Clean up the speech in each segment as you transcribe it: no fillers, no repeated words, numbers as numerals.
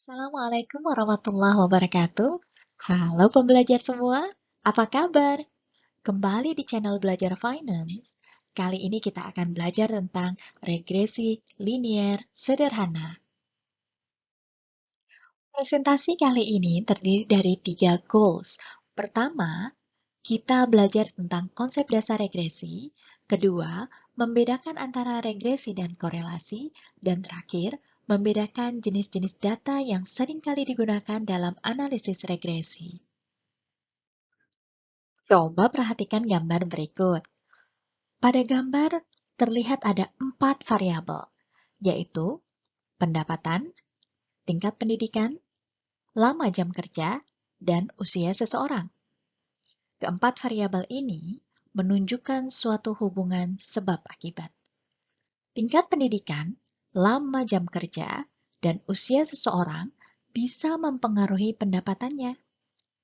Assalamualaikum warahmatullahi wabarakatuh. Halo pembelajar semua, apa kabar? Kembali di channel Belajar Finance. Kali ini kita akan belajar tentang regresi linier sederhana. Presentasi kali ini terdiri dari 3 goals. Pertama, kita belajar tentang konsep dasar regresi. Kedua, membedakan antara regresi dan korelasi. Dan terakhir, membedakan jenis-jenis data yang sering kali digunakan dalam analisis regresi. Coba perhatikan gambar berikut. Pada gambar, terlihat ada 4 variabel, yaitu pendapatan, tingkat pendidikan, lama jam kerja, dan usia seseorang. Keempat variabel ini menunjukkan suatu hubungan sebab akibat. Tingkat pendidikan, lama jam kerja, dan usia seseorang bisa mempengaruhi pendapatannya.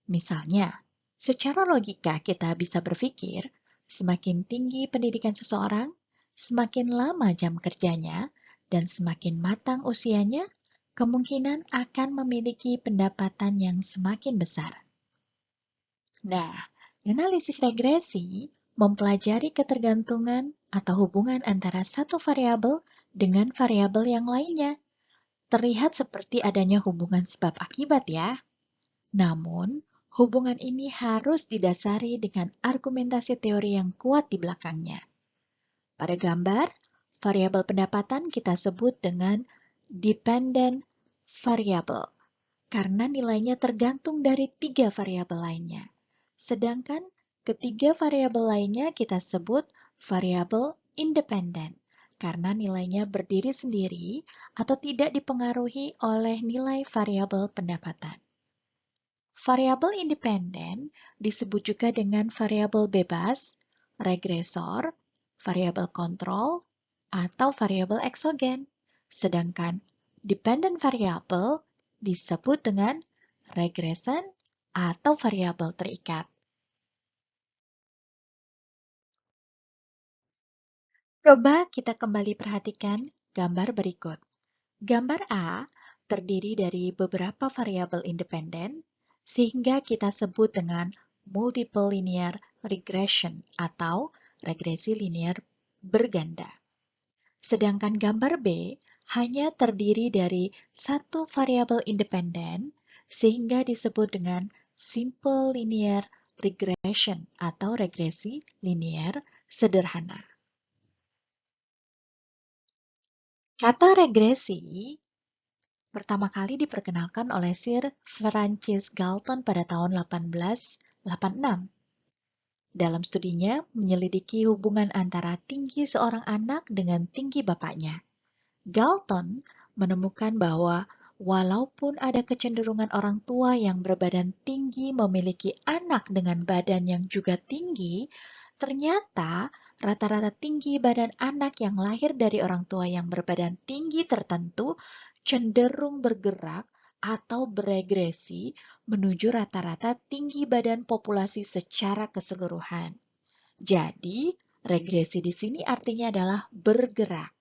Misalnya, secara logika kita bisa berpikir, semakin tinggi pendidikan seseorang, semakin lama jam kerjanya, dan semakin matang usianya, kemungkinan akan memiliki pendapatan yang semakin besar. Nah, analisis regresi mempelajari ketergantungan atau hubungan antara satu variabel dengan variabel yang lainnya. Terlihat seperti adanya hubungan sebab akibat ya. Namun, hubungan ini harus didasari dengan argumentasi teori yang kuat di belakangnya. Pada gambar, variabel pendapatan kita sebut dengan dependent variable karena nilainya tergantung dari 3 variabel lainnya. Sedangkan ketiga variabel lainnya kita sebut variabel independen karena nilainya berdiri sendiri atau tidak dipengaruhi oleh nilai variabel pendapatan. Variabel independen disebut juga dengan variabel bebas, regresor, variabel kontrol, atau variabel eksogen. Sedangkan dependent variable disebut dengan regression atau variabel terikat. Coba kita kembali perhatikan gambar berikut. Gambar A terdiri dari beberapa variabel independen, sehingga kita sebut dengan multiple linear regression atau regresi linear berganda. Sedangkan gambar B hanya terdiri dari satu variabel independen, sehingga disebut dengan simple linear regression atau regresi linear sederhana. Kata regresi pertama kali diperkenalkan oleh Sir Francis Galton pada tahun 1886. Dalam studinya, menyelidiki hubungan antara tinggi seorang anak dengan tinggi bapaknya. Galton menemukan bahwa walaupun ada kecenderungan orang tua yang berbadan tinggi memiliki anak dengan badan yang juga tinggi, ternyata rata-rata tinggi badan anak yang lahir dari orang tua yang berbadan tinggi tertentu cenderung bergerak atau beregresi menuju rata-rata tinggi badan populasi secara keseluruhan. Jadi, regresi di sini artinya adalah bergerak.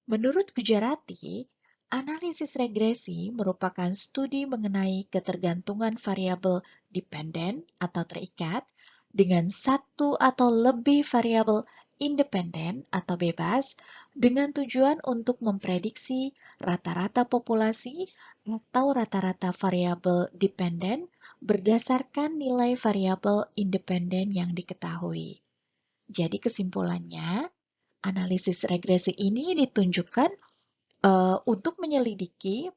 Menurut Gujarati, analisis regresi merupakan studi mengenai ketergantungan variabel dependen atau terikat dengan satu atau lebih variabel independen atau bebas dengan tujuan untuk memprediksi rata-rata populasi atau rata-rata variabel dependen berdasarkan nilai variabel independen yang diketahui. Jadi kesimpulannya, analisis regresi ini ditunjukkan untuk menyelidiki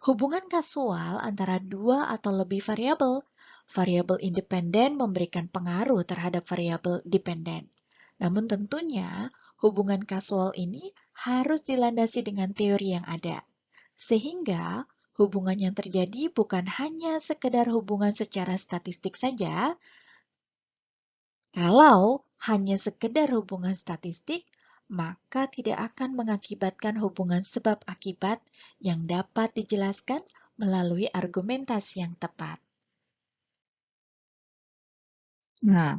hubungan kasual antara dua atau lebih variabel. Variabel independen memberikan pengaruh terhadap variabel dependen. Namun tentunya hubungan kasual ini harus dilandasi dengan teori yang ada. Sehingga hubungan yang terjadi bukan hanya sekedar hubungan secara statistik saja. Kalau hanya sekedar hubungan statistik, maka tidak akan mengakibatkan hubungan sebab akibat yang dapat dijelaskan melalui argumentasi yang tepat. Nah,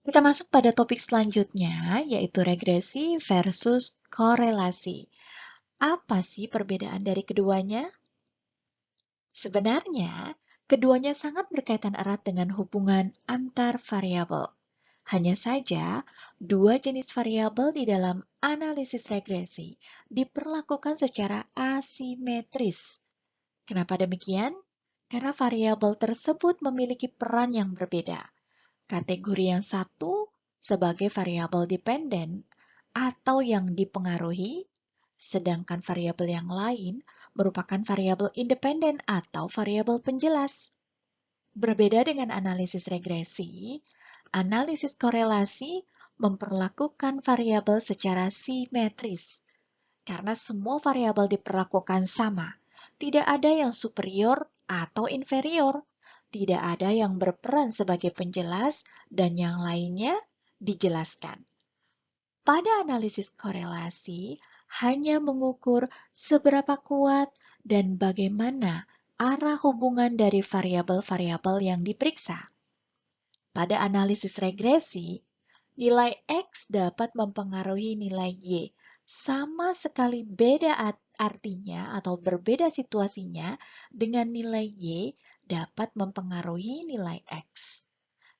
kita masuk pada topik selanjutnya, yaitu regresi versus korelasi. Apa sih perbedaan dari keduanya? Sebenarnya, keduanya sangat berkaitan erat dengan hubungan antar variabel. Hanya saja, dua jenis variabel di dalam analisis regresi diperlakukan secara asimetris. Kenapa demikian? Karena variabel tersebut memiliki peran yang berbeda. Kategori yang satu sebagai variabel dependen atau yang dipengaruhi, sedangkan variabel yang lain merupakan variabel independen atau variabel penjelas. Berbeda dengan analisis regresi, analisis korelasi memperlakukan variabel secara simetris. Karena semua variabel diperlakukan sama, tidak ada yang superior atau inferior, tidak ada yang berperan sebagai penjelas, dan yang lainnya dijelaskan. Pada analisis korelasi, hanya mengukur seberapa kuat dan bagaimana arah hubungan dari variabel-variabel yang diperiksa. Pada analisis regresi, nilai X dapat mempengaruhi nilai Y. Sama sekali beda artinya atau berbeda situasinya dengan nilai Y dapat mempengaruhi nilai X.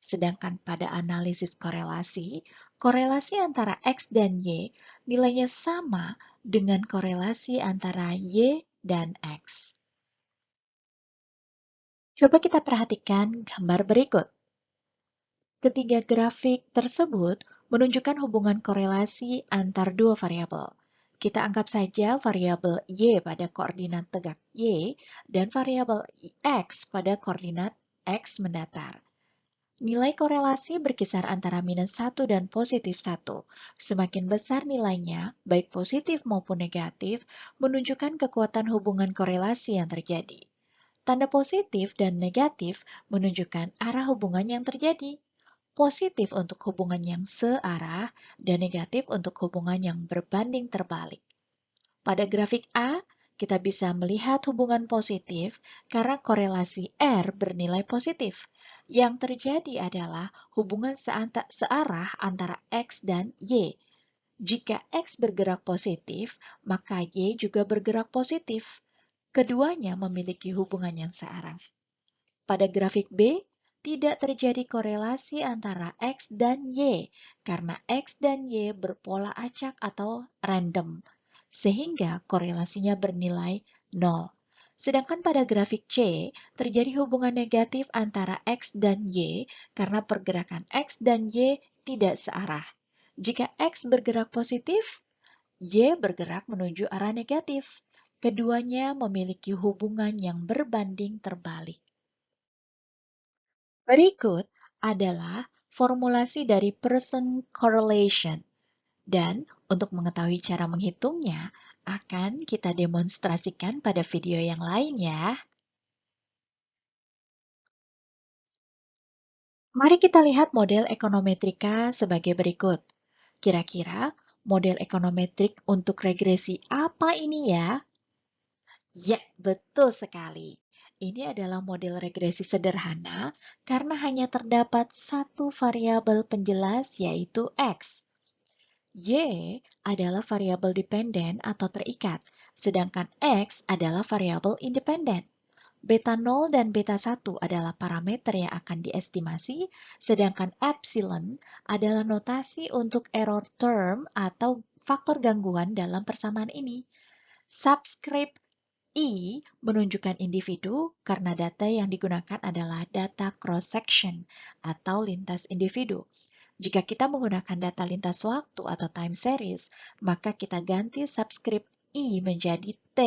Sedangkan pada analisis korelasi, korelasi antara X dan Y nilainya sama dengan korelasi antara Y dan X. Coba kita perhatikan gambar berikut. Ketiga grafik tersebut menunjukkan hubungan korelasi antar dua variabel. Kita anggap saja variabel Y pada koordinat tegak Y dan variabel X pada koordinat X mendatar. Nilai korelasi berkisar antara -1 dan +1. Semakin besar nilainya, baik positif maupun negatif, menunjukkan kekuatan hubungan korelasi yang terjadi. Tanda positif dan negatif menunjukkan arah hubungan yang terjadi. Positif untuk hubungan yang searah dan negatif untuk hubungan yang berbanding terbalik. Pada grafik A, kita bisa melihat hubungan positif karena korelasi R bernilai positif. Yang terjadi adalah hubungan searah antara X dan Y. Jika X bergerak positif, maka Y juga bergerak positif. Keduanya memiliki hubungan yang searah. Pada grafik B, tidak terjadi korelasi antara X dan Y, karena X dan Y berpola acak atau random, sehingga korelasinya bernilai 0. Sedangkan pada grafik C, terjadi hubungan negatif antara X dan Y karena pergerakan X dan Y tidak searah. Jika X bergerak positif, Y bergerak menuju arah negatif. Keduanya memiliki hubungan yang berbanding terbalik. Berikut adalah formulasi dari Pearson correlation. Dan untuk mengetahui cara menghitungnya, akan kita demonstrasikan pada video yang lain ya. Mari kita lihat model ekonometrika sebagai berikut. Kira-kira model ekonometrik untuk regresi apa ini ya? Ya, betul sekali. Ini adalah model regresi sederhana karena hanya terdapat satu variabel penjelas yaitu X. Y adalah variabel dependen atau terikat, sedangkan X adalah variabel independen. Beta 0 dan beta 1 adalah parameter yang akan diestimasi, sedangkan epsilon adalah notasi untuk error term atau faktor gangguan dalam persamaan ini. Subscript I menunjukkan individu karena data yang digunakan adalah data cross-section atau lintas individu. Jika kita menggunakan data lintas waktu atau time series, maka kita ganti subscript I menjadi T.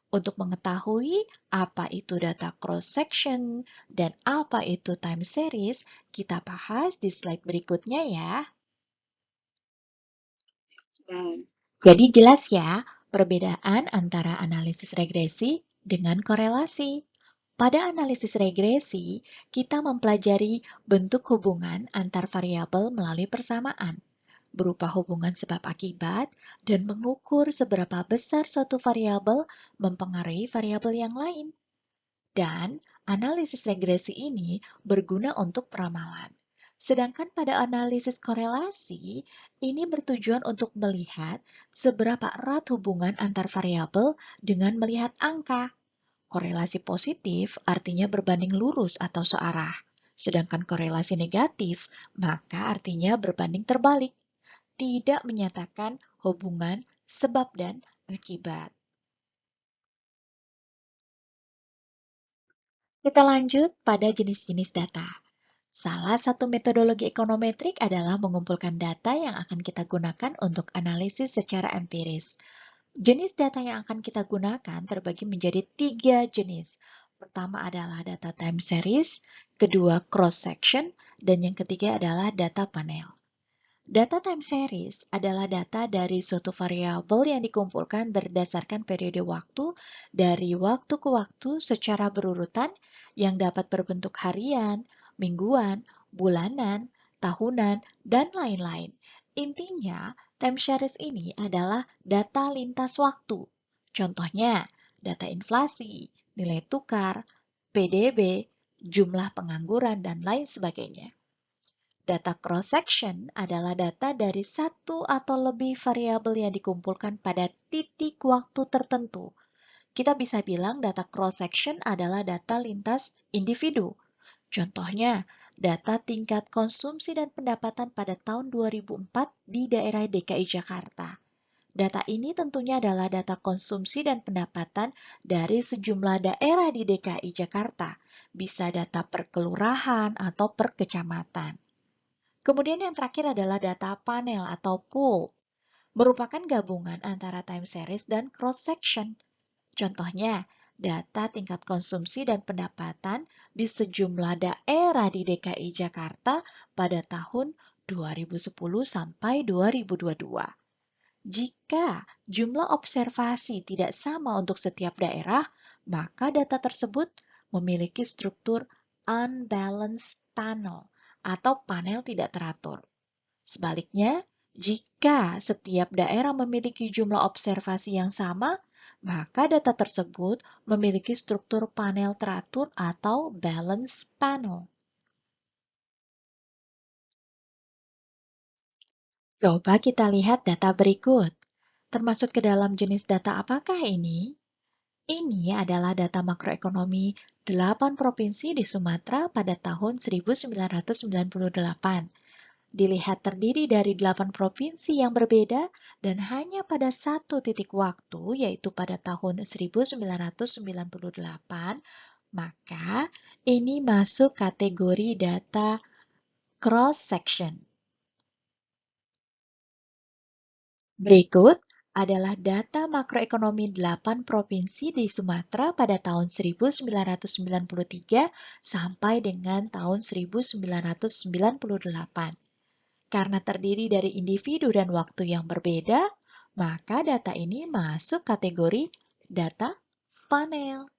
Untuk mengetahui apa itu data cross-section dan apa itu time series, kita bahas di slide berikutnya ya. Jadi jelas ya, perbedaan antara analisis regresi dengan korelasi. Pada analisis regresi, kita mempelajari bentuk hubungan antar variabel melalui persamaan, berupa hubungan sebab akibat, dan mengukur seberapa besar suatu variabel mempengaruhi variabel yang lain. Dan analisis regresi ini berguna untuk peramalan. Sedangkan pada analisis korelasi, ini bertujuan untuk melihat seberapa erat hubungan antar variabel dengan melihat angka. Korelasi positif artinya berbanding lurus atau searah, sedangkan korelasi negatif maka artinya berbanding terbalik, tidak menyatakan hubungan sebab dan akibat. Kita lanjut pada jenis-jenis data. Salah satu metodologi ekonometrik adalah mengumpulkan data yang akan kita gunakan untuk analisis secara empiris. Jenis data yang akan kita gunakan terbagi menjadi 3 jenis. Pertama adalah data time series, kedua cross-section, dan yang ketiga adalah data panel. Data time series adalah data dari suatu variabel yang dikumpulkan berdasarkan periode waktu dari waktu ke waktu secara berurutan yang dapat berbentuk harian, mingguan, bulanan, tahunan, dan lain-lain. Intinya, time series ini adalah data lintas waktu. Contohnya, data inflasi, nilai tukar, PDB, jumlah pengangguran, dan lain sebagainya. Data cross-section adalah data dari satu atau lebih variabel yang dikumpulkan pada titik waktu tertentu. Kita bisa bilang data cross-section adalah data lintas individu. Contohnya, data tingkat konsumsi dan pendapatan pada tahun 2004 di daerah DKI Jakarta. Data ini tentunya adalah data konsumsi dan pendapatan dari sejumlah daerah di DKI Jakarta, bisa data per kelurahan atau per kecamatan. Kemudian yang terakhir adalah data panel atau pool, merupakan gabungan antara time series dan cross-section. Contohnya, data tingkat konsumsi dan pendapatan di sejumlah daerah di DKI Jakarta pada tahun 2010 sampai 2022. Jika jumlah observasi tidak sama untuk setiap daerah, maka data tersebut memiliki struktur unbalanced panel atau panel tidak teratur. Sebaliknya, jika setiap daerah memiliki jumlah observasi yang sama, maka data tersebut memiliki struktur panel teratur atau balanced panel. Coba kita lihat data berikut. Termasuk ke dalam jenis data apakah ini? Ini adalah data makroekonomi 8 provinsi di Sumatera pada tahun 1998. Dilihat terdiri dari 8 provinsi yang berbeda dan hanya pada satu titik waktu, yaitu pada tahun 1998, maka ini masuk kategori data cross-section. Berikut adalah data makroekonomi 8 provinsi di Sumatera pada tahun 1993 sampai dengan tahun 1998. Karena terdiri dari individu dan waktu yang berbeda, maka data ini masuk kategori data panel.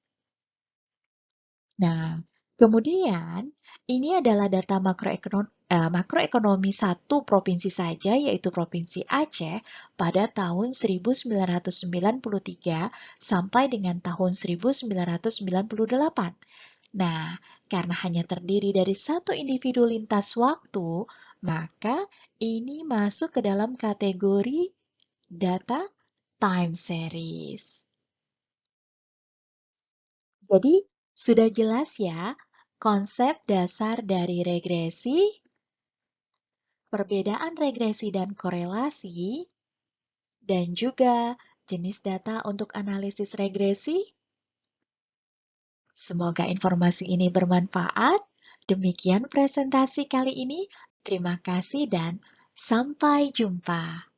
Nah, kemudian ini adalah data makroekonomi satu provinsi saja, yaitu Provinsi Aceh pada tahun 1993 sampai dengan tahun 1998. Nah, karena hanya terdiri dari satu individu lintas waktu, maka ini masuk ke dalam kategori data time series. Jadi, sudah jelas ya konsep dasar dari regresi, perbedaan regresi dan korelasi, dan juga jenis data untuk analisis regresi? Semoga informasi ini bermanfaat. Demikian presentasi kali ini. Terima kasih dan sampai jumpa.